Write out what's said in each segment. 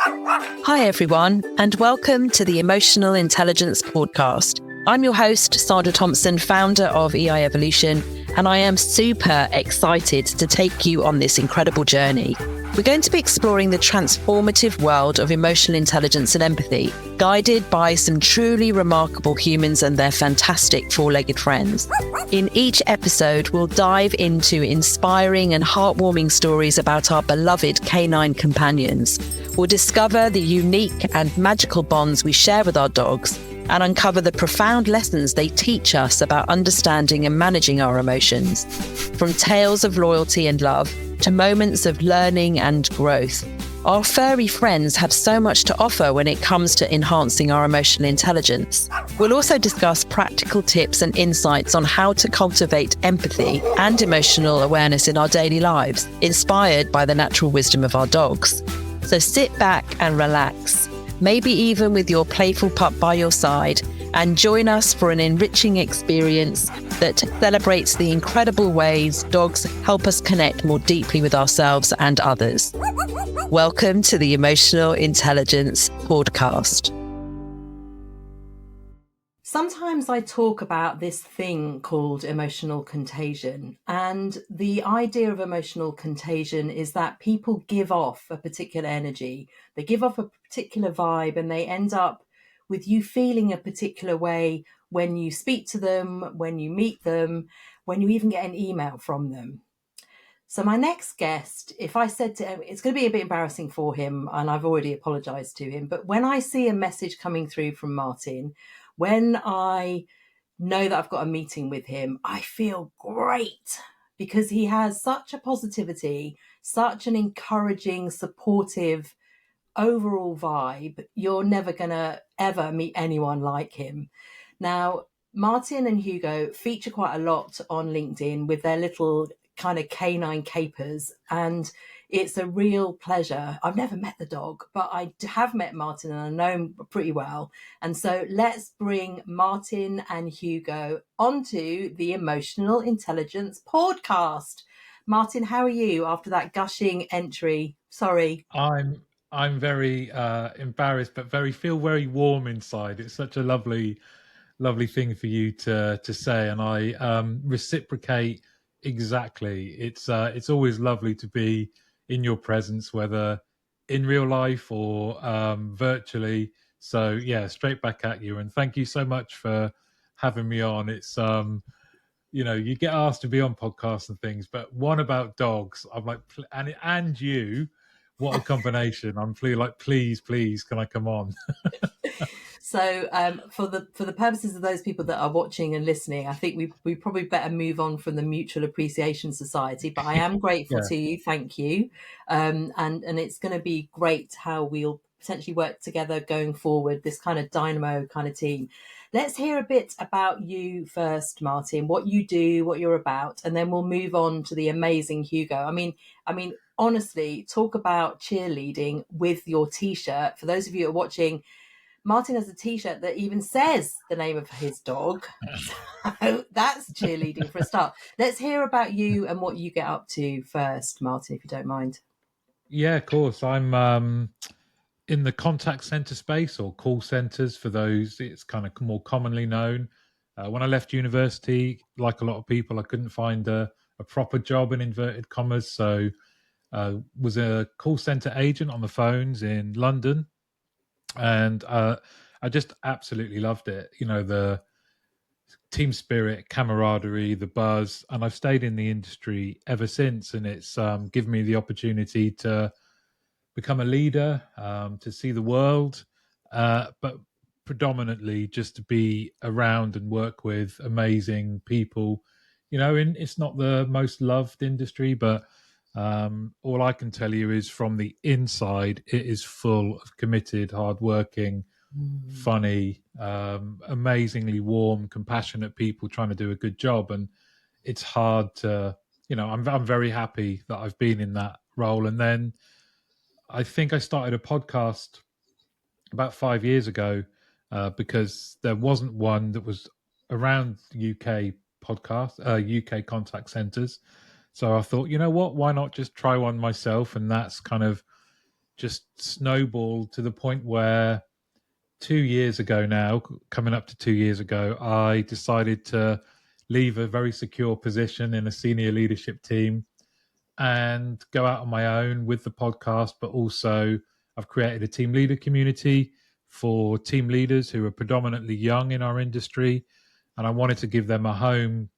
Hi, everyone, and welcome to the Emotional Intelligence Pawdcast. I'm your host, Sandra Thompson, founder of EI Evolution, and I am super excited to take you on this incredible journey. We're going to be exploring the transformative world of emotional intelligence and empathy, guided by some truly remarkable humans and their fantastic four-legged friends. In each episode, we'll dive into inspiring and heartwarming stories about our beloved canine companions. We'll discover the unique and magical bonds we share with our dogs and uncover the profound lessons they teach us about understanding and managing our emotions. From tales of loyalty and love to moments of learning and growth, our furry friends have so much to offer when it comes to enhancing our emotional intelligence. We'll also discuss practical tips and insights on how to cultivate empathy and emotional awareness in our daily lives, inspired by the natural wisdom of our dogs. So sit back and relax, maybe even with your playful pup by your side, and join us for an enriching experience that celebrates the incredible ways dogs help us connect more deeply with ourselves and others. Welcome to the Emotional Intelligence Pawdcast. Sometimes I talk about this thing called emotional contagion, and the idea of emotional contagion is that people give off a particular energy, they give off a particular vibe, and they end up with you feeling a particular way when you speak to them, when you meet them, when you even get an email from them. So my next guest, if I said to him, it's going to be a bit embarrassing for him, and I've already apologized to him, but when I see a message coming through from Martin, when I know that I've got a meeting with him, I feel great because he has such a positivity, such an encouraging, supportive overall vibe. You're never going to ever meet anyone like him. Now, Martin and Hugo feature quite a lot on LinkedIn with their little kind of canine capers, and it's a real pleasure. I've never met the dog, but I have met Martin and I know him pretty well. And so let's bring Martin and Hugo onto the Emotional Intelligence Pawdcast. Martin, how are you after that gushing entry? Sorry. I'm very embarrassed, but feel very warm inside. It's such a lovely thing for you to say, and I reciprocate exactly. It's always lovely to be in your presence, whether in real life or virtually. So yeah, straight back at you, and thank you so much for having me on. It's you get asked to be on podcasts and things, but one about dogs, I'm like, and you, what a combination. I'm please, can I come on? So for the purposes of those people that are watching and listening, I think we probably better move on from the Mutual Appreciation Society, but I am grateful Yeah. to you. Thank you. And it's going to be great how we'll potentially work together going forward, this kind of dynamo kind of team. Let's hear a bit about you first, Martin, what you do, what you're about, and then we'll move on to the amazing Hugo. I mean, honestly, talk about cheerleading with your T-shirt. For those of you who are watching, Martin has a T-shirt that even says the name of his dog. So that's cheerleading for a start. Let's hear about you and what you get up to first, Martin, if you don't mind. Yeah, of course. I'm in the contact center space, or call centers for those. It's kind of more commonly known. When I left university, like a lot of people, I couldn't find a proper job in inverted commas. So was a call center agent on the phones in London. And I just absolutely loved it. The team spirit, camaraderie, the buzz, and I've stayed in the industry ever since. And it's given me the opportunity to become a leader, to see the world, but predominantly just to be around and work with amazing people. It's not the most loved industry, but all I can tell you is from the inside, it is full of committed, hardworking, funny, amazingly warm, compassionate people trying to do a good job. And it's hard to, I'm very happy that I've been in that role. And then I think I started a podcast about 5 years ago because there wasn't one that was around UK UK contact centers. So I thought, you know what, why not just try one myself? And that's kind of just snowballed to the point where 2 years ago now, coming up to 2 years ago, I decided to leave a very secure position in a senior leadership team and go out on my own with the podcast. But also, I've created a team leader community for team leaders who are predominantly young in our industry. And I wanted to give them a home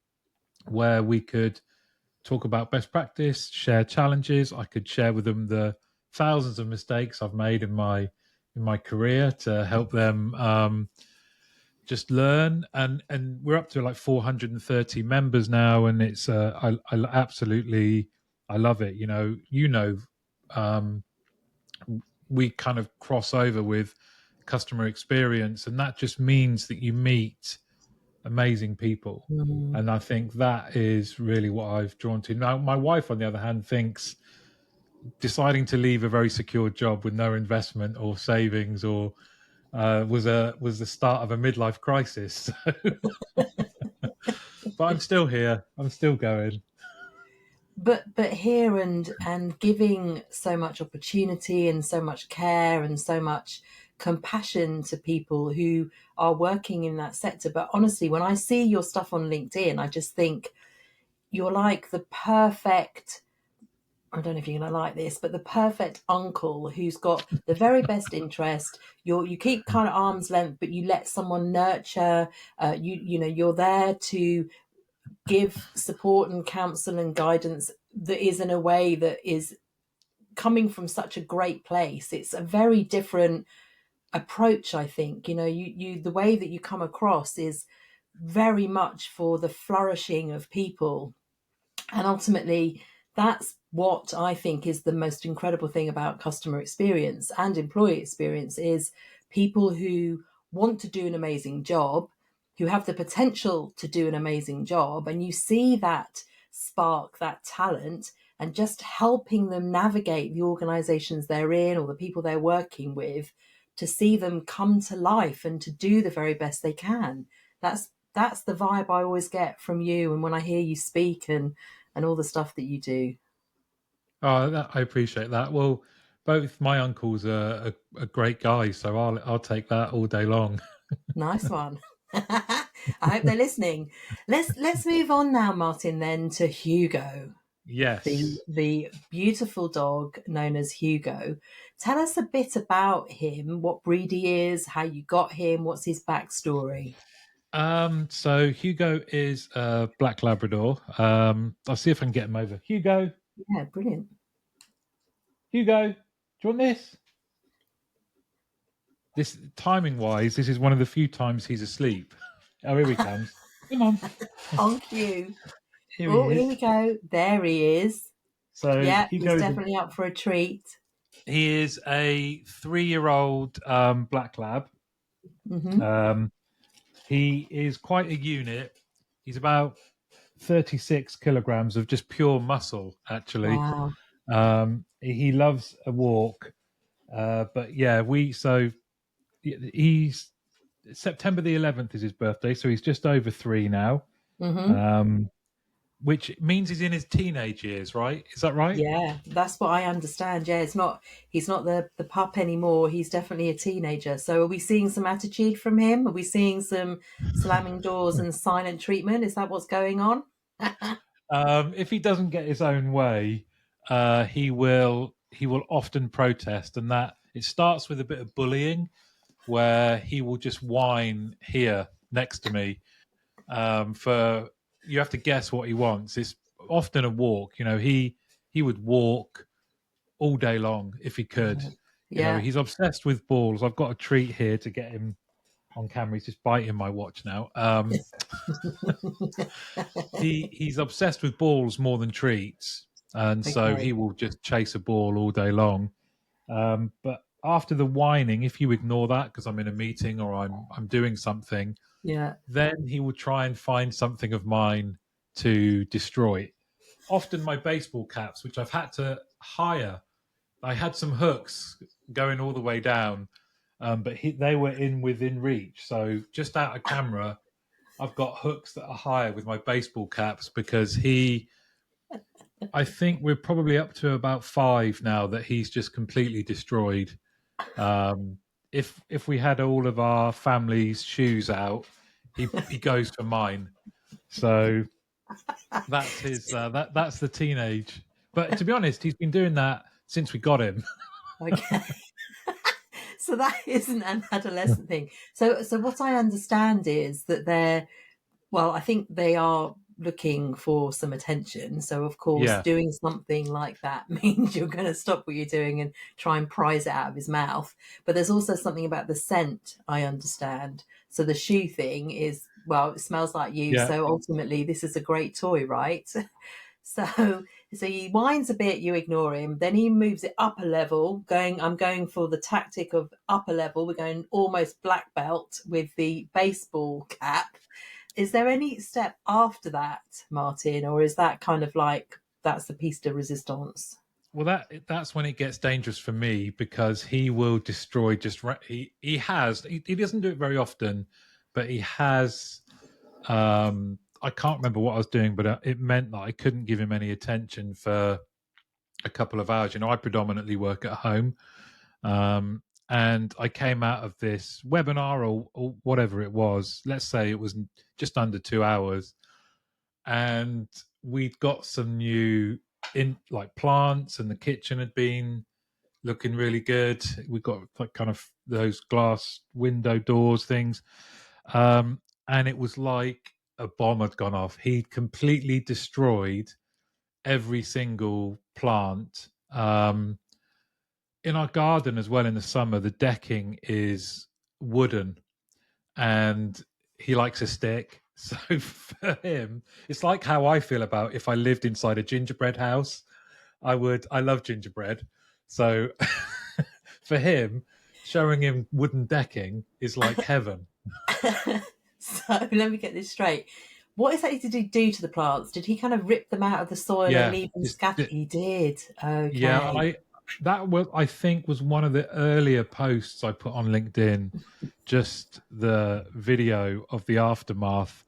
where we could talk about best practice, share challenges. I could share with them the thousands of mistakes I've made in my career to help them just learn. And we're up to like 430 members now, and it's I absolutely I love it. Um, we kind of cross over with customer experience, and that just means that you meet amazing people. And I think that is really what I've drawn to. Now, my wife, on the other hand, thinks deciding to leave a very secure job with no investment or savings or was the start of a midlife crisis. But I'm still here. I'm still going. But here and giving so much opportunity and so much care and so much compassion to people who are working in that sector. But honestly, when I see your stuff on LinkedIn, I just think you're like the perfect, I don't know if you're going to like this, but the perfect uncle who's got the very best interest. You keep kind of arm's length, but you let someone nurture. You're there to give support and counsel and guidance that is in a way that is coming from such a great place. It's a very different approach, I think. You the way that you come across is very much for the flourishing of people, and ultimately that's what I think is the most incredible thing about customer experience and employee experience is people who want to do an amazing job, who have the potential to do an amazing job, and you see that spark, that talent, and just helping them navigate the organizations they're in or the people they're working with to see them come to life and to do the very best they can. That's the vibe I always get from you, and when I hear you speak and all the stuff that you do. Oh, I appreciate that. Well, both my uncles are great guys, so I'll take that all day long. Nice one. I hope they're listening. Let's move on now, Martin, then to Hugo, Yes. the beautiful dog known as Hugo. Tell us a bit about him, what breed he is, how you got him, what's his backstory. So Hugo is a black Labrador. I'll see if I can get him over. Yeah, brilliant. Hugo, do you want this? This timing wise, this is one of the few times he's asleep. Oh, here he comes. Come on. On cue. Here he Oh, here is. we go. There he is. So Yeah, he's Hugo's definitely up for a treat. he is a 3-year-old black lab. Mm-hmm. He is quite a unit. He's about 36 kilograms of just pure muscle, actually. Wow. He loves a walk. But yeah, he's September the 11th is his birthday, so he's just over 3 now. Mm-hmm. Which means he's in his teenage years, right? Is that right? Yeah, that's what I understand. Yeah, he's not the pup anymore. He's definitely a teenager. So are we seeing some attitude from him? Are we seeing some slamming doors and silent treatment? Is that what's going on? If he doesn't get his own way, he will often protest, and that it starts with a bit of bullying, where he will just whine here next to me. For you have to guess what he wants. It's often a walk. He would walk all day long if he could. Yeah. He's obsessed with balls. I've got a treat here to get him on camera. He's just biting my watch now. He's obsessed with balls more than treats, and so he Okay. will just chase a ball all day long. But after the whining, if you ignore that because I'm in a meeting or I'm doing something, Yeah. then he will try and find something of mine to destroy. Often my baseball caps, which I've had to hire. I had some hooks going all the way down, but they were within reach. So just out of camera, I've got hooks that are higher with my baseball caps because he I think we're probably up to about 5 now that he's just completely destroyed. Um, if we had all of our family's shoes out, he goes for mine. So that's his. That's the teenage. But to be honest, he's been doing that since we got him. Okay. So that isn't an adolescent thing. So what I understand is that I think they are looking for some attention. So of course, Yeah, doing something like that means you're going to stop what you're doing and try and prise it out of his mouth. But there's also something about the scent, I understand. So the shoe thing is, well, it smells like you. yeah, So ultimately, this is a great toy, right? So he whines a bit, you ignore him, then he moves it up a level, I'm going for the tactic of upper level. We're going almost black belt with the baseball cap. Is there any step after that, Martin, or is that kind of like that's the piece de resistance? Well, that's when it gets dangerous for me because he will destroy. He doesn't do it very often, but he has. I can't remember what I was doing, but it meant that I couldn't give him any attention for a couple of hours. I predominantly work at home, and I came out of this webinar or whatever it was. Let's say it was just under 2 hours, and we'd got some new like plants, and the kitchen had been looking really good. We got like kind of those glass window doors things, and it was like a bomb had gone off. He'd completely destroyed every single plant. In our garden as well in the summer, the decking is wooden, and he likes a stick. So for him, it's like how I feel about if I lived inside a gingerbread house. I love gingerbread. So for him, showing him wooden decking is like heaven. So let me get this straight. What exactly did he do to the plants? Did he kind of rip them out of the soil and Yeah, leave them just scattered? He did. yeah. Okay. I think was one of the earlier posts I put on LinkedIn. Just the video of the aftermath.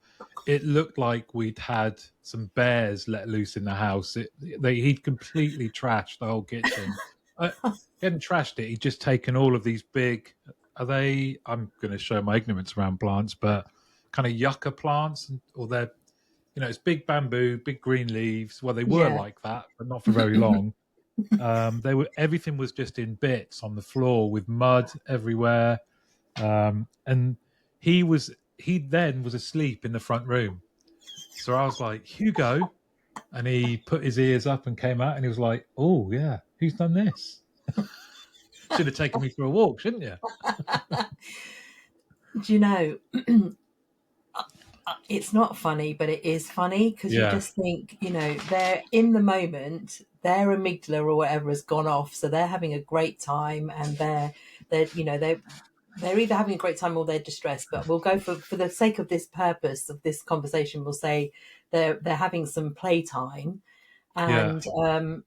It looked like we'd had some bears let loose in the house. He'd completely trashed the whole kitchen. He hadn't trashed it. He'd just taken all of these big. Are they? I'm going to show my ignorance around plants, but kind of yucca plants, or they're it's big bamboo, big green leaves. Well, they were Yeah. like that, but not for very long. Everything was just in bits on the floor with mud everywhere. And he then was asleep in the front room. So I was like, Hugo, and he put his ears up and came out, and he was like, oh yeah, who's done this? Should have taken me for a walk, shouldn't you? Do you know, it's not funny, but it is funny because you Yeah, just think, they're in the moment, their amygdala or whatever has gone off, so they're having a great time, and they're either having a great time or they're distressed. But we'll go for the sake of this purpose of this conversation, we'll say they're having some playtime, yeah, and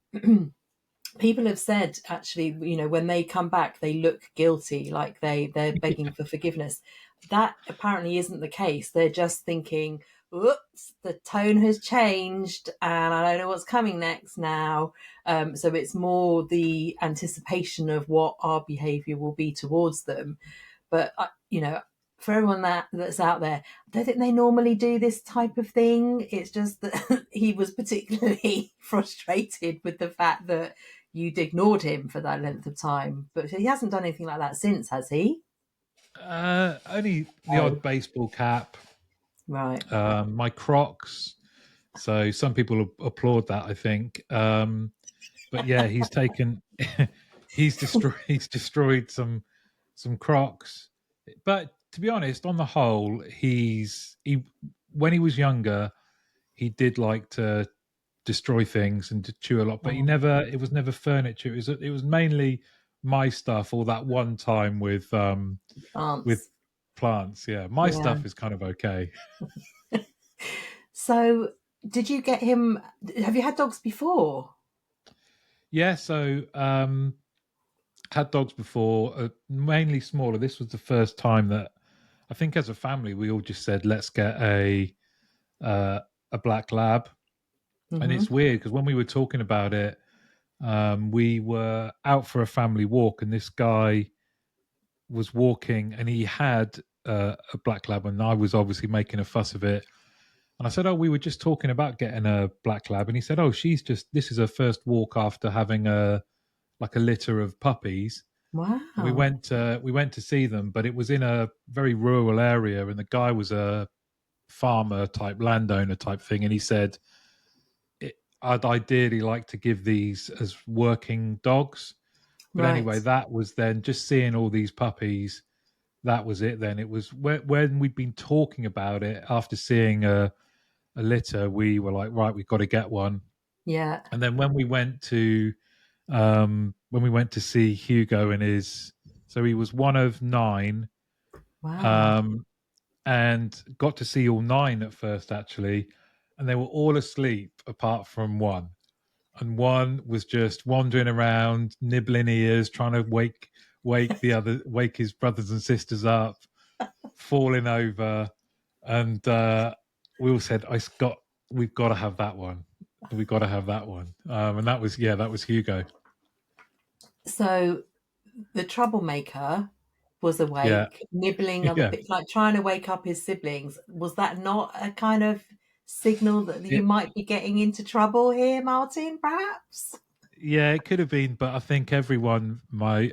people have said actually, when they come back, they look guilty, like they're begging for forgiveness. That apparently isn't the case. They're just thinking, "Oops, the tone has changed, and I don't know what's coming next now." So it's more the anticipation of what our behaviour will be towards them. But for everyone that's out there, I don't think they normally do this type of thing. It's just that he was particularly frustrated with the fact that you'd ignored him for that length of time. But he hasn't done anything like that since, has he? only the Oh, odd baseball cap, right. my Crocs. So some people applaud that, I think. But yeah, he's taken, he's destroyed some Crocs. But to be honest, on the whole, he when he was younger, he did like to destroy things and to chew a lot. But Oh, it was never furniture. It was mainly my stuff. Or that one time with plants. plants. Yeah, my Yeah. stuff is kind of okay. So, did you get him? Have you had dogs before? Yeah, so had dogs before, mainly smaller. This was the first time that I think, as a family, we all just said, "Let's get uh, a black lab." And it's weird because when we were talking about it, we were out for a family walk, and this guy was walking, and he had a black lab, and I was obviously making a fuss of it. And I said, "Oh, we were just talking about getting a black lab," and he said, "Oh, this is her first walk after having a litter of puppies." Wow. And we went to see them, but it was in a very rural area, and the guy was a farmer type, landowner type thing, and he said, I'd ideally like to give these as working dogs. But Right. anyway, that was then just seeing all these puppies. That was it. Then it was when we'd been talking about it after seeing a litter, we were like, right, we've got to get one. Yeah. And then when we went to see Hugo and so he was one of 9. Wow. And got to see all 9 at first actually, and they were all asleep apart from one. And one was just wandering around, nibbling ears, trying to wake his brothers and sisters up, falling over. And we all said, we've got to have that one. We've got to have that one. And that was Hugo. So the troublemaker was Yeah. awake, nibbling other Yeah. bits, like trying to wake up his siblings. Was that not a kind of signal that you It, might be getting into trouble here, Martin, perhaps? yeah, it could have been, but I think everyone, Bev,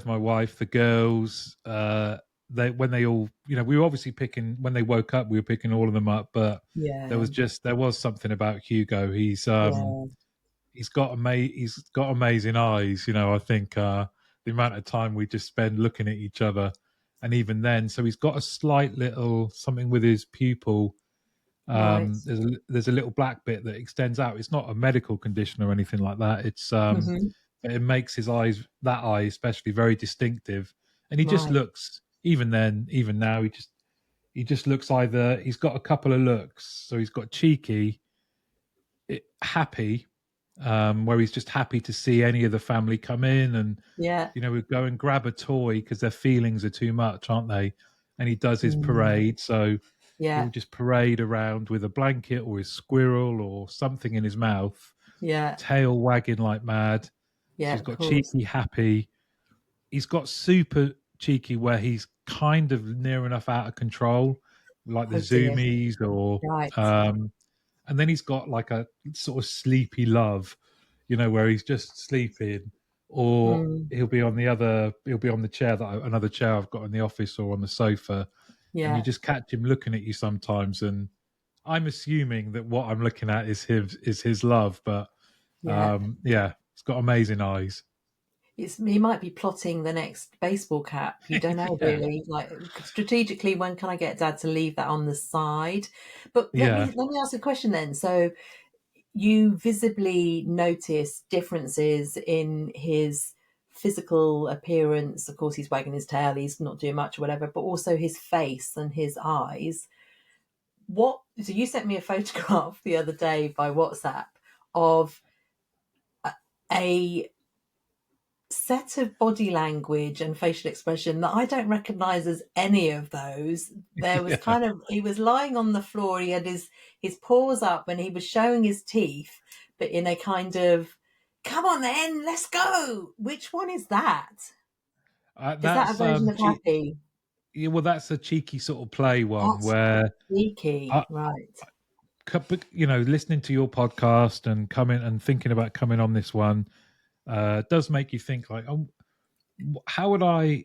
my wife, the girls, when they all, we were obviously picking, when they woke up, we were picking all of them up, but Yeah. there was something about Hugo. Yeah. He's got amazing eyes. I think the amount of time we just spend looking at each other, and even then, so he's got a slight little something with his pupil. Right. There's a little black bit that extends out. It's not a medical condition or anything like that. It's Mm-hmm. it makes his eyes, that eye especially, very distinctive. And he just Right. looks, even now, he just looks either, he's got a couple of looks. So he's got cheeky, happy, where he's just happy to see any of the family come in, and Yeah. we go and grab a toy because their feelings are too much, aren't they? And he does his parade. So Yeah. he'll just parade around with a blanket or his squirrel or something in his mouth, Yeah. tail wagging like mad. So Yeah. he's Of got course. cheeky, happy. He's got super cheeky where he's kind of near enough out of control, like the Oh dear. zoomies, or Right. and then he's got like a sort of sleepy love, where he's just sleeping, or Mm. he'll be on the chair another chair I've got in the office, or on the sofa, and you Yeah. just catch him looking at you sometimes, and I'm assuming that what I'm looking at is his love, but Yeah. yeah, he's got amazing eyes. He might be plotting the next baseball cap. You don't know, Yeah, really. Like strategically, when can I get Dad to leave that on the side? But yeah. let me ask a question then. So you visibly notice differences in his physical appearance. Of course, he's wagging his tail. He's not doing much or whatever. But also his face and his eyes. So you sent me a photograph the other day by WhatsApp of a set of body language and facial expression that I don't recognize as any of those. There was Yeah. he was lying on the floor, he had his paws up and he was showing his teeth, but in a kind of, come on then, let's go. Which one is that? Is that a That's version of Happy? yeah, well, that's a cheeky sort of play one That's where cheeky, I, right. listening to your podcast and coming and thinking about coming on this one does make you think like, oh, how would I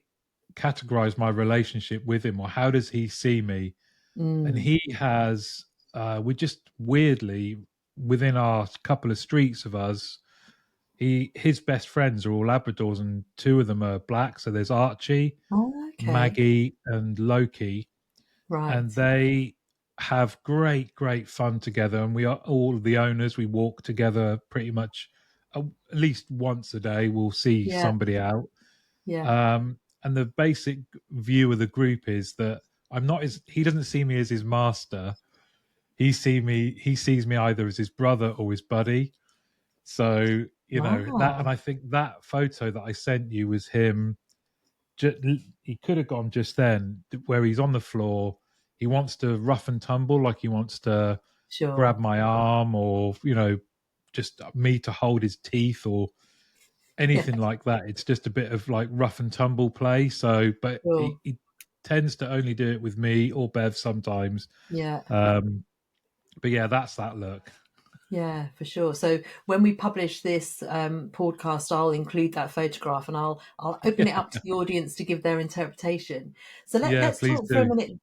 categorize my relationship with him, or how does he see me? And Mm. he has, we just weirdly, within our couple of streets of us, his best friends are all Labradors, and 2 of them are black. So there's Archie, Oh, okay. Maggie, and Loki, and Right. they have great fun together. And we are all the owners. We walk together pretty much at least once a day. We'll see Yeah. somebody out. Yeah. And the basic view of the group is that he doesn't see me as his master. He sees me either as his brother or his buddy. So that, and Wow. I think that photo that I sent you was him. He could have gone just then where he's on the floor. He wants to rough and tumble, like he wants to. Sure. grab my arm, or just me to hold his teeth or Yeah. anything like that. It's just a bit of like rough and tumble play. So, but Sure. he tends to only do it with me or Bev sometimes. Yeah. But yeah, that's that look. Yeah, for sure. So when we publish this podcast, I'll include that photograph, and I'll open it up to the audience to give their interpretation. So Yeah, let's please talk for a do. minute.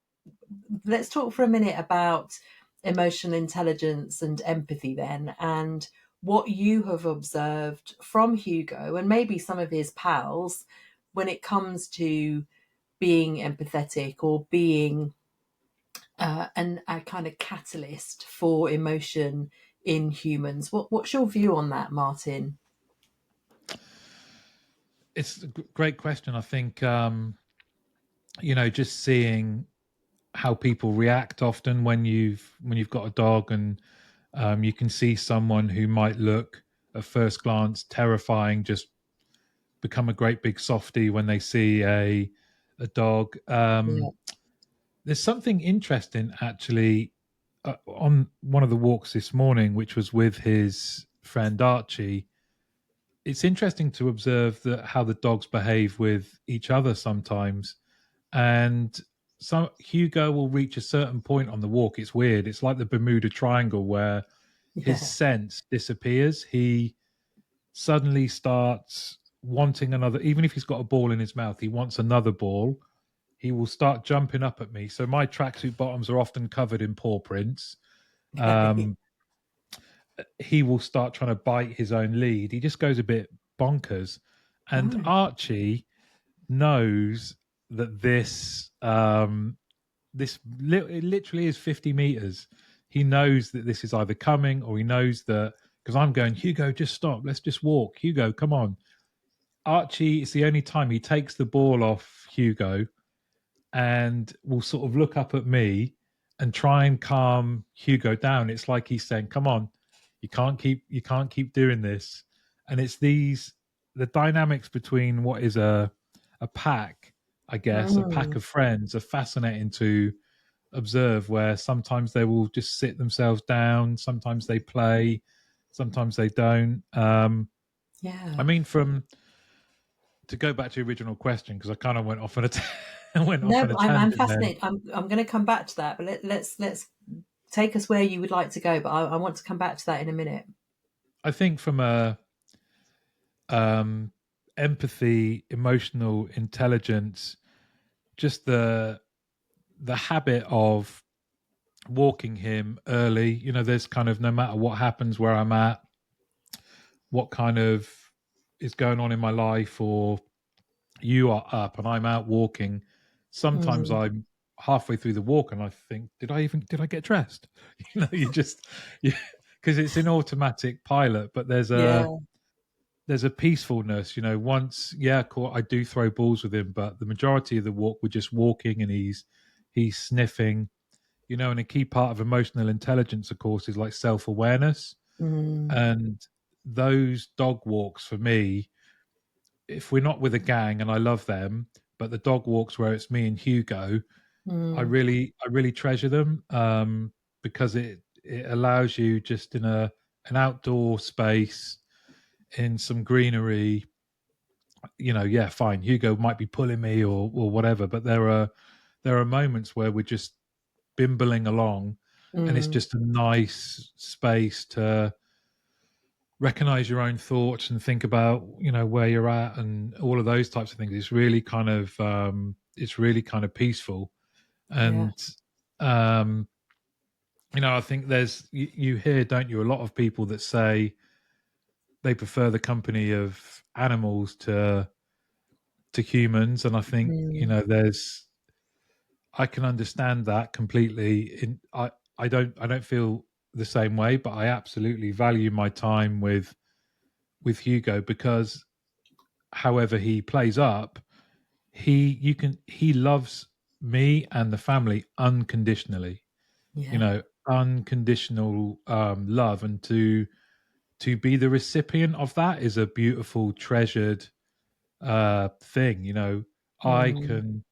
Let's talk for a minute about emotional intelligence and empathy then, and what you have observed from Hugo and maybe some of his pals when it comes to being empathetic or being a kind of catalyst for emotion in humans. What's your view on that, Martin? It's a great question. I think just seeing how people react often when you've got a dog, and you can see someone who might look at first glance terrifying just become a great big softie when they see a dog. Yeah, There's something interesting actually on one of the walks this morning, which was with his friend Archie. It's interesting to observe that how the dogs behave with each other sometimes, and so Hugo will reach a certain point on the walk. It's weird. It's like the Bermuda Triangle where his yeah, sense disappears. He suddenly starts wanting another, even if he's got a ball in his mouth, he wants another ball. He will start jumping up at me. So my tracksuit bottoms are often covered in paw prints. Um, he will start trying to bite his own lead. He just goes a bit bonkers. And oh, Archie knows that it literally is 50 meters. He knows that this is either coming, or he knows that, because I'm going, Hugo, just stop. Let's just walk. Hugo, come on. Archie, it's the only time he takes the ball off Hugo and will sort of look up at me and try and calm Hugo down. It's like he's saying, "Come on, you can't keep doing this." And it's the dynamics between what is a pack, I guess, a pack mm, of friends are fascinating to observe, where sometimes they will just sit themselves down, sometimes they play, sometimes they don't. I yeah. mean, from to go back to the original question, because I kind of went off on a went off No, on a I'm tangent then. fascinated. I'm going to come back to that, but let's take us where you would like to go. But I want to come back to that in a minute. I think from a um, empathy, emotional intelligence, just the habit of walking him early. There's kind of, no matter what happens where I'm at, what kind of is going on in my life, or you are up and I'm out walking. Sometimes Mm, I'm halfway through the walk and I think, did I get dressed? You just, because it's an automatic pilot, but yeah. there's a peacefulness. Once, yeah, cool, I do throw balls with him, but the majority of the walk we're just walking, and he's sniffing. And a key part of emotional intelligence, of course, is like self-awareness. Mm, And those dog walks for me, if we're not with a gang, and I love them, but the dog walks where it's me and Hugo, I mm, really treasure them, because it allows you just in an outdoor space in some greenery. Yeah, fine, Hugo might be pulling me or whatever, but there are moments where we're just bimbling along, and it's mm, just a nice space to recognize your own thoughts and think about where you're at and all of those types of things. It's really kind of peaceful. yeah. And I think there's you hear, don't you, a lot of people that say they prefer the company of animals to humans. And I think Mm, there's I can understand that completely. I don't feel the same way, but I absolutely value my time with Hugo, because however he plays up, he loves me and the family unconditionally. you yeah. know Unconditional love, and to be the recipient of that is a beautiful, treasured thing. I Mm, can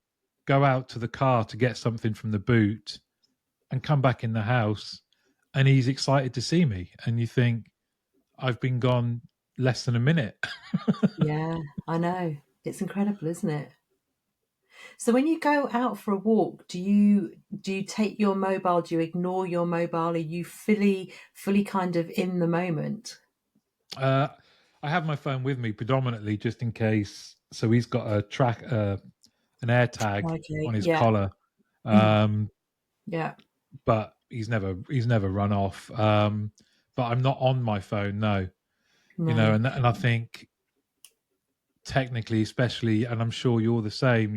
go out to the car to get something from the boot and come back in the house, and he's excited to see me. And you think, I've been gone less than a minute. Yeah, I know. It's incredible, isn't it? So when you go out for a walk, do you take your mobile? Do you ignore your mobile? Are you fully kind of in the moment? Uh, I have my phone with me predominantly just in case. So he's got an air tag Okay. on his Yeah. collar, um, Yeah. but he's never run off. But I'm not on my phone, no. No. And I think technically, especially, and I'm sure you're the same.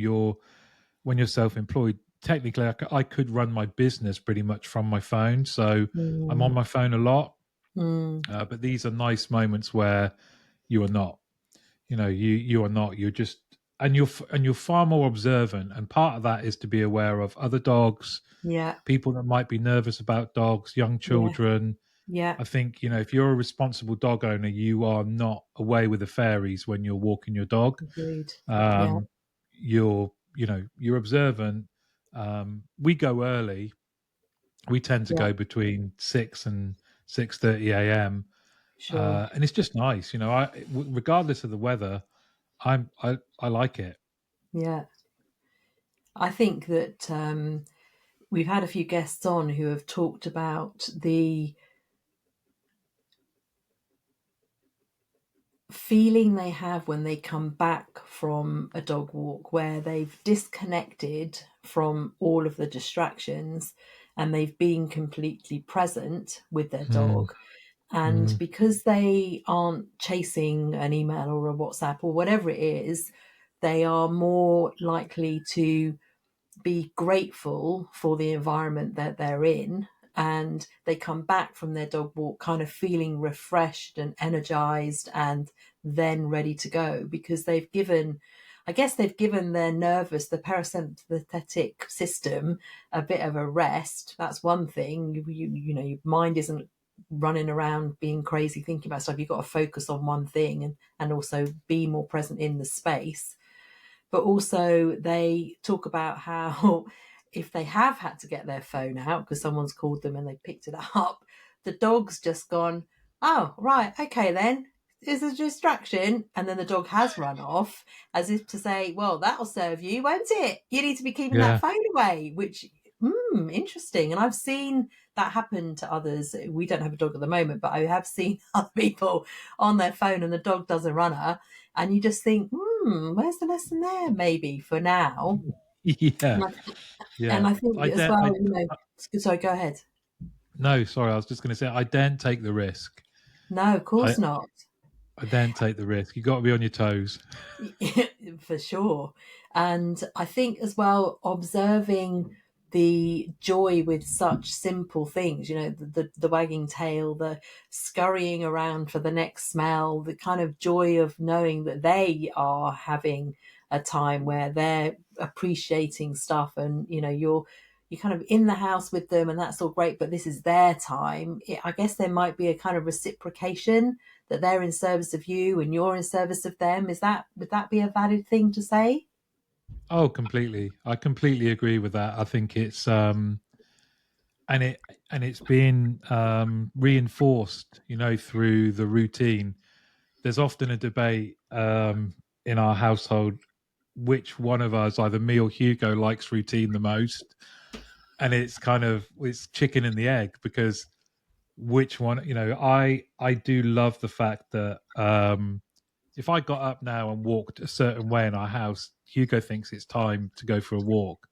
When you're self-employed, technically, I could run my business pretty much from my phone. So I'm on Mm, my phone a lot, mm, but these are nice moments where you are not. You are not. You're just, and you're far more observant. And part of that is to be aware of other dogs, yeah. people that might be nervous about dogs, young Yeah. children. Yeah. I think, if you're a responsible dog owner, you are not away with the fairies when you're walking your dog. Agreed. Yeah. Um, you're observant. We go early. We tend to Yeah. go between 6 and 6:30 a.m. Sure. And it's just nice. Regardless of the weather, I like it. Yeah. I think that we've had a few guests on who have talked about the feeling they have when they come back from a dog walk where they've disconnected from all of the distractions and they've been completely present with their Mm, dog. And mm, because they aren't chasing an email or a WhatsApp or whatever it is, they are more likely to be grateful for the environment that they're in, and they come back from their dog walk kind of feeling refreshed and energized and then ready to go because they've given their nervous, the parasympathetic system a bit of a rest. That's one thing. Your mind isn't running around being crazy thinking about stuff. You've got to focus on one thing and also be more present in the space. But also they talk about how if they have had to get their phone out because someone's called them and they picked it up, the dog's just gone, oh, right, okay then. It's a distraction. And then the dog has run off as if to say, well, that'll serve you, won't it? You need to be keeping that yeah. phone away, which, interesting. And I've seen that happen to others. We don't have a dog at the moment, but I have seen other people on their phone and the dog does a runner. And you just think, where's the lesson there? Maybe for now. Yeah. And I, Yeah. and I think I as don't. well, sorry, go ahead. No, sorry. I was just going to say I daren't take the risk. No, of I course not. I daren't take the risk. You got to be on your toes. For sure. And I think as well, observing the joy with such simple things, the wagging tail, the scurrying around for the next smell, the kind of joy of knowing that they are having a time where they're appreciating stuff, and you're kind of in the house with them and that's all great, but this is their time. I guess there might be a kind of reciprocation that they're in service of you and you're in service of them. Would that be a valid thing to say? Oh, completely. I completely agree with that. I think it's and it's been reinforced, through the routine. There's often a debate in our household which one of us, either me or Hugo, likes routine the most, and it's chicken and the egg because which one, I do love the fact that if I got up now and walked a certain way in our house, Hugo thinks it's time to go for a walk.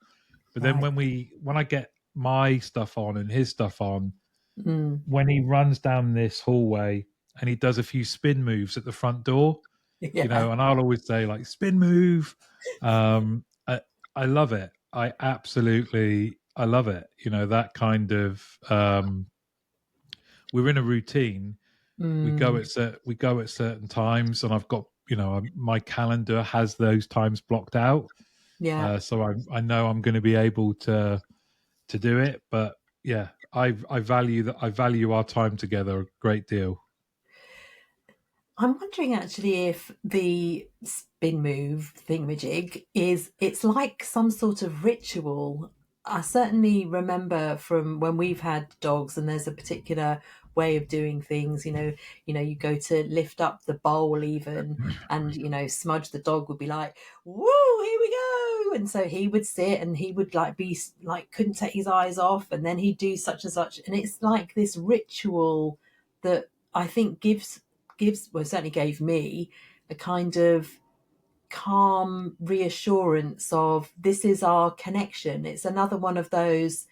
But then Right. when I get my stuff on and his stuff on, Mm. when he runs down this hallway and he does a few spin moves at the front door, Yeah. and I'll always say like spin move. I love it. I love it. That kind of we're in a routine. Mm. We go at certain times, and I've got my calendar has those times blocked out, Yeah. so I know I'm going to be able to do it. But yeah, I value that. I value our time together a great deal. I'm wondering actually if the spin move thingamajig it's like some sort of ritual I certainly remember from when we've had dogs, and there's a particular way of doing things. You go to lift up the bowl even, and Smudge the dog would be like, "Woo, here we go!" And so he would sit, and he would like be like couldn't take his eyes off, and then he'd do such and such, and it's like this ritual that I think gives well certainly gave me a kind of calm reassurance of this is our connection. It's another one of those,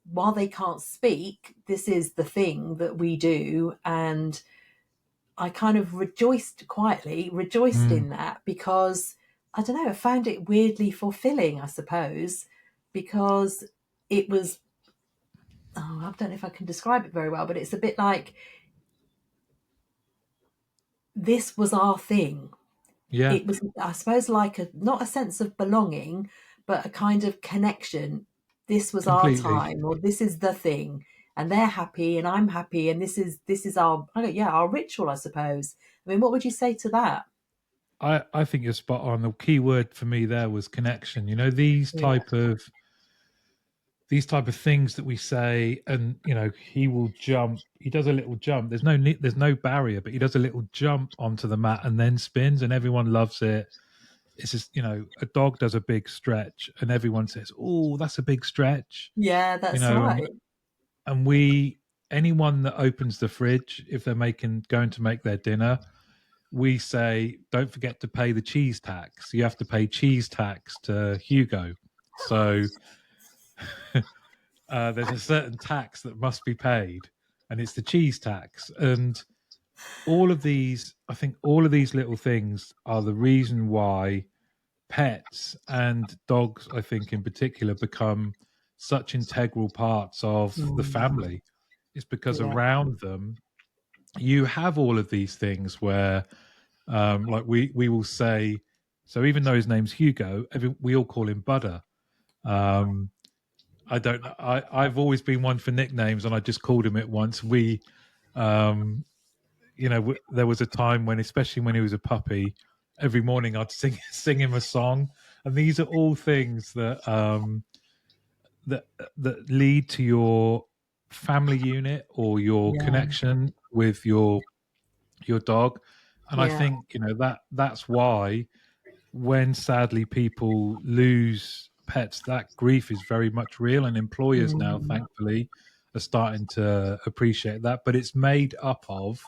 while they can't speak, this is the thing that we do. And I kind of rejoiced Mm. in that, because I don't know, I found it weirdly fulfilling, I suppose, because it was, I don't know if I can describe it very well, but it's a bit like this was our thing. Yeah, It was, I suppose, like not a sense of belonging, but a kind of connection. This was our completely. time, or this is the thing, and they're happy, and I'm happy, and this is our, yeah, our ritual, I suppose. I mean, what would you say to that? I think you're spot on. The key word for me there was connection. Yeah, These type of things that we say, and he will jump. He does a little jump. There's no barrier, but he does a little jump onto the mat and then spins, and everyone loves it. It's just a dog does a big stretch, and everyone says, "Oh, that's a big stretch," yeah, you that's know, right. and we anyone that opens the fridge if they're going to make their dinner, we say, "Don't forget to pay the cheese tax. You have to pay cheese tax to Hugo." So there's a certain tax that must be paid, and it's the cheese tax. And I think all of these little things are the reason why pets and dogs, I think in particular, become such integral parts of the Mm, family. It's because yeah, around them you have all of these things where, like we will say, so even though his name's Hugo, we all call him Butter. Um, I don't know. I've always been one for nicknames, and I just called him it once. Um, there was a time when, especially when he was a puppy, every morning I'd sing him a song, and these are all things that that lead to your family unit or your yeah, connection with your dog. And I yeah. think that's why when sadly people lose pets, that grief is very much real, and employers now, Mm, thankfully, are starting to appreciate that. But it's made up of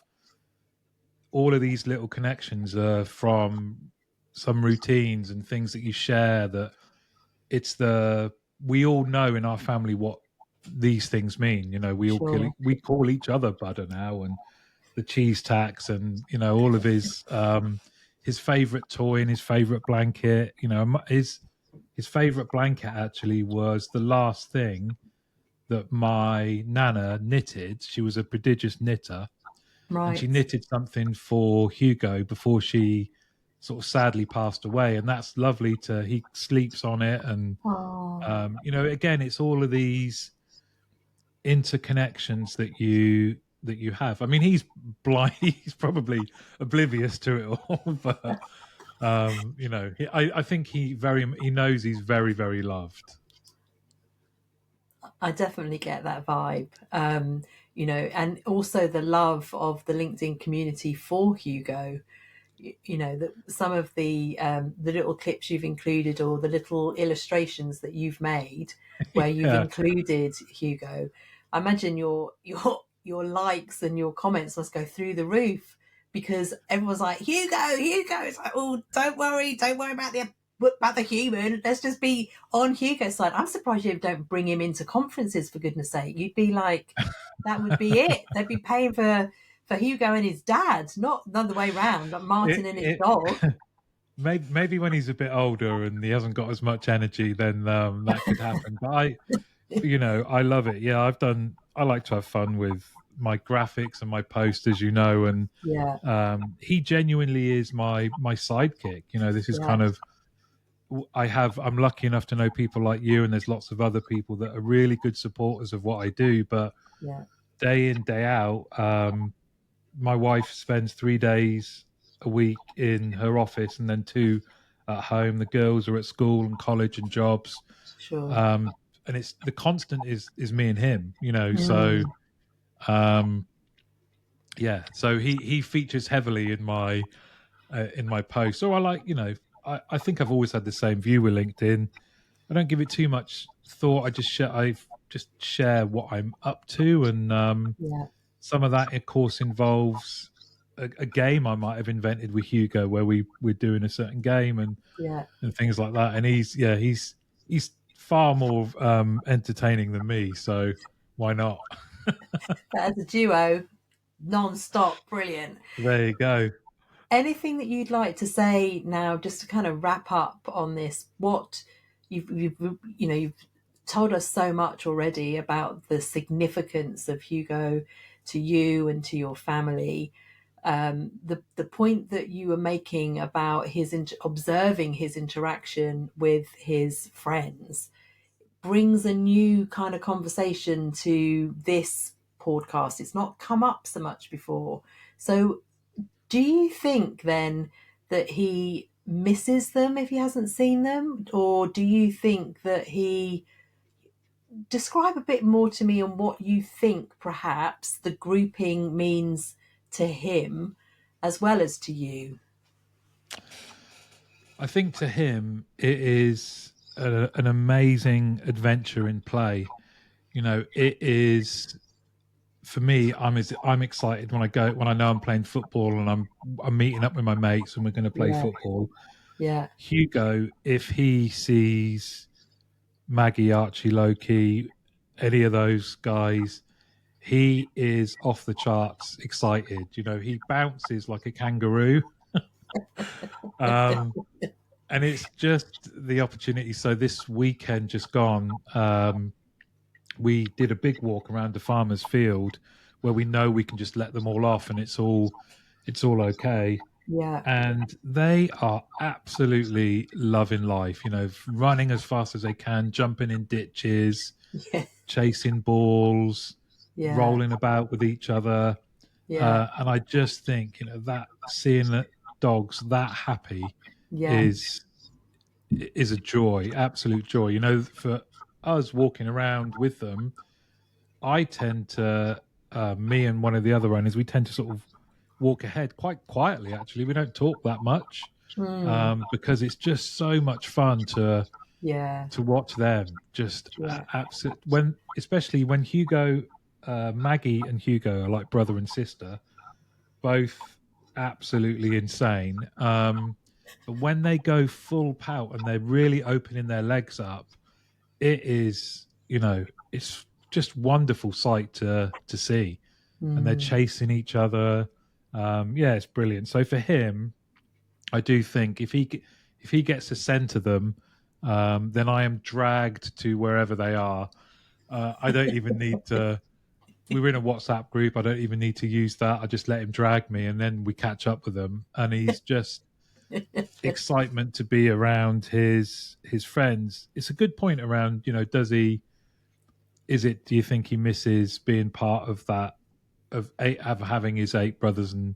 all of these little connections from some routines and things that you share. That it's the we all know in our family what these things mean. sure. We call each other Butter now, and the cheese tax, and all of his favorite toy and his favorite blanket. His favorite blanket actually was the last thing that my nana knitted. She was a prodigious knitter, and she Right. knitted something for Hugo before she sort of sadly passed away. And that's lovely to he sleeps on it. And Oh, again, it's all of these interconnections that you have. I mean, he's blind. He's probably oblivious to it all, but I think he knows he's very, very loved. I definitely get that vibe. And also the love of the LinkedIn community for Hugo. That some of the little clips you've included, or the little illustrations that you've made where you've Yeah, included Hugo. I imagine your likes and your comments must go through the roof, because everyone's like, Hugo. It's like, oh, don't worry about the human. Let's just be on Hugo's side. I'm surprised you don't bring him into conferences, for goodness sake. You'd be like, that would be it. They'd be paying for Hugo and his dad, not the other way round, like Martin and his it dog. maybe when he's a bit older and he hasn't got as much energy, then that could happen. But I love it. Yeah, I like to have fun with my graphics and my posts, as you know, and Yeah, he genuinely is my sidekick. This is yeah, kind of I'm lucky enough to know people like you, and there's lots of other people that are really good supporters of what I do. But yeah, day in, day out, my wife spends 3 days a week in her office and then two at home. The girls are at school and college and jobs. sure. Um, and it's the constant is me and him, so yeah, so he features heavily in my post. So I like, I think I've always had the same view with LinkedIn. I don't give it too much thought. I just share what I'm up to, and Yeah. some of that, of course, involves a game I might have invented with Hugo, where we're doing a certain game Yeah. and things like that. And he's far more entertaining than me, so why not? But as a duo, non-stop, brilliant. There you go. Anything that you'd like to say now, just to kind of wrap up on this? What you've told us so much already about the significance of Hugo to you and to your family. The point that you were making about observing his interaction with his friends brings a new kind of conversation to this podcast. It's not come up so much before. So do you think then that he misses them if he hasn't seen them? Or do you think that he describe a bit more to me on what you think perhaps the grouping means to him as well as to you? I think to him it is an amazing adventure in play. It is for me. I'm excited when I know I'm playing football and I'm meeting up with my mates and we're going to play Yeah, football. yeah, Hugo, if he sees Maggie, Archie, Loki, any of those guys, he is off the charts excited. He bounces like a kangaroo. um, and it's just the opportunity. So this weekend just gone, we did a big walk around the farmer's field where we know we can just let them all off and it's all okay. yeah, And they are absolutely loving life, running as fast as they can, jumping in ditches, yeah, chasing balls, yeah, rolling about with each other. yeah, And I just think, that seeing that dogs that happy yeah, is a joy, absolute joy. For us walking around with them, I tend to, me and one of the other owners, we tend to sort of walk ahead quite quietly. Actually, we don't talk that much because it's just so much fun yeah, to watch them. Just yeah, absolute especially when Hugo, Maggie, and Hugo are like brother and sister, both absolutely insane. But when they go full pout and they're really opening their legs up, it is, it's just wonderful sight to see. And they're chasing each other. Yeah, it's brilliant. So for him, I do think if he gets to centre them, then I am dragged to wherever they are. I don't even need to. We were in a WhatsApp group. I don't even need to use that. I just let him drag me, and then we catch up with him. And he's just excitement to be around his friends. It's a good point around. Does he? Do you think he misses being part of that of having his 8 brothers and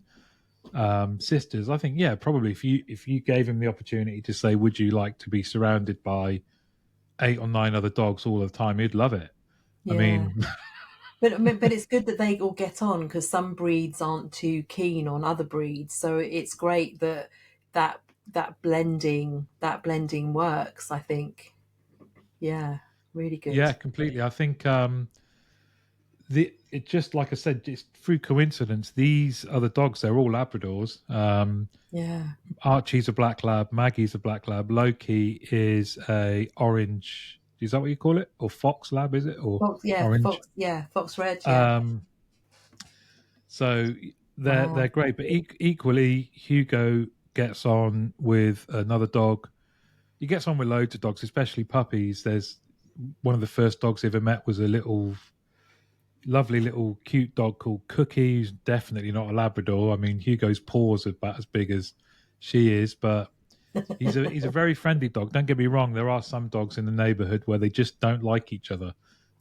sisters? I think, yeah, probably. If you gave him the opportunity to say, would you like to be surrounded by 8 or 9 other dogs all the time, he'd love it. I yeah. mean, But it's good that they all get on because some breeds aren't too keen on other breeds. So it's great that that blending works. I think, yeah, really good. yeah, completely. I think it just, like I said, just through coincidence, these other dogs, they're all Labradors. Yeah, Archie's a black lab, Maggie's a black lab, Loki is a orange. Is that what you call it? Or fox lab? Is it or fox. Yeah, orange? fox. Yeah, fox red. Yeah. Um, so they're Wow. great, but equally, Hugo gets on with another dog. He gets on with loads of dogs, especially puppies. There's one of the first dogs he ever met was a lovely little cute dog called Cookie, who's definitely not a Labrador. I mean, Hugo's paws are about as big as she is, but he's a very friendly dog. Don't get me wrong, there are some dogs in the neighborhood where they just don't like each other.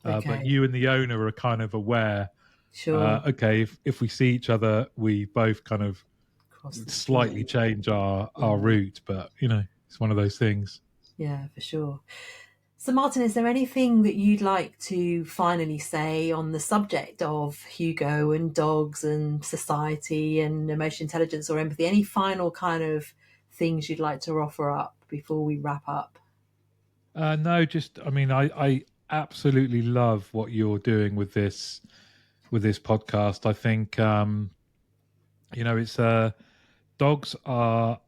But Okay. you and the owner are kind of aware. Sure. Okay, if we see each other, we both kind of Cross the slightly street. change our Yeah. route. But it's one of those things. Yeah, for sure. So, Martin, is there anything that you'd like to finally say on the subject of Hugo and dogs and society and emotional intelligence or empathy? Any final kind of things you'd like to offer up before we wrap up? No, just I absolutely love what you're doing with this podcast. I think it's dogs are,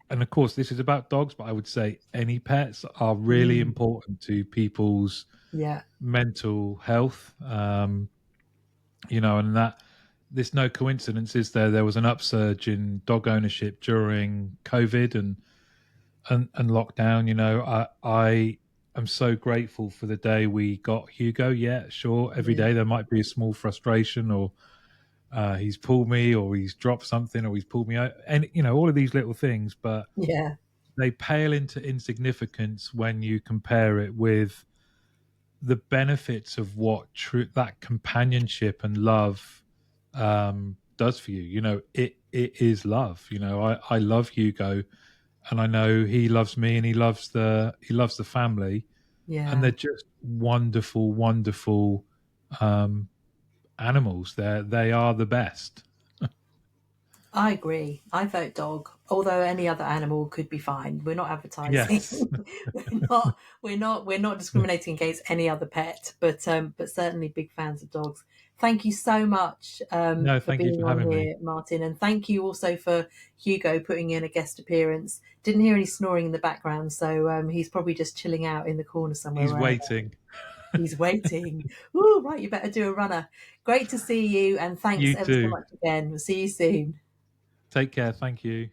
and of course this is about dogs, but I would say any pets are really important to people's mental health. And that there's no coincidence, is there? There was an upsurge in dog ownership during COVID and lockdown. I am so grateful for the day we got Hugo. Yeah, sure. Every day there might be a small frustration, or he's pulled me, or he's dropped something, or he's pulled me out, and all of these little things. But they pale into insignificance when you compare it with the benefits of what that companionship and love does for you. It is love. I love Hugo, and I know he loves me, and he loves the family, and they're just wonderful, wonderful animals. They are the best. I agree. I vote dog. Although any other animal could be fine. We're not advertising. Yes. we're not discriminating against any other pet, but certainly big fans of dogs. Thank you so much No, for thank being you for on having here, me. Martin, and thank you also for Hugo putting in a guest appearance. Didn't hear any snoring in the background, so he's probably just chilling out in the corner somewhere. He's waiting. He's waiting. Ooh, right, you better do a runner. Great to see you, and thanks You ever too. so much again. We'll see you soon. Take care. Thank you.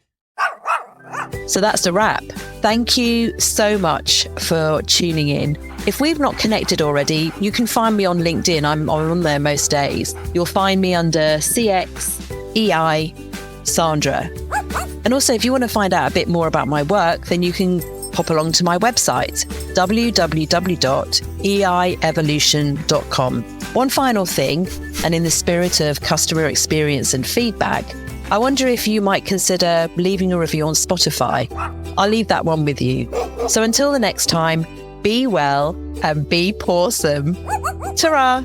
So that's a wrap. Thank you so much for tuning in. If we've not connected already, you can find me on LinkedIn. I'm on there most days. You'll find me under CXEI Sandra. And also, if you want to find out a bit more about my work, then you can pop along to my website, www.eievolution.com. One final thing, and in the spirit of customer experience and feedback, I wonder if you might consider leaving a review on Spotify. I'll leave that one with you. So until the next time, be well and be pawsome. Ta-ra!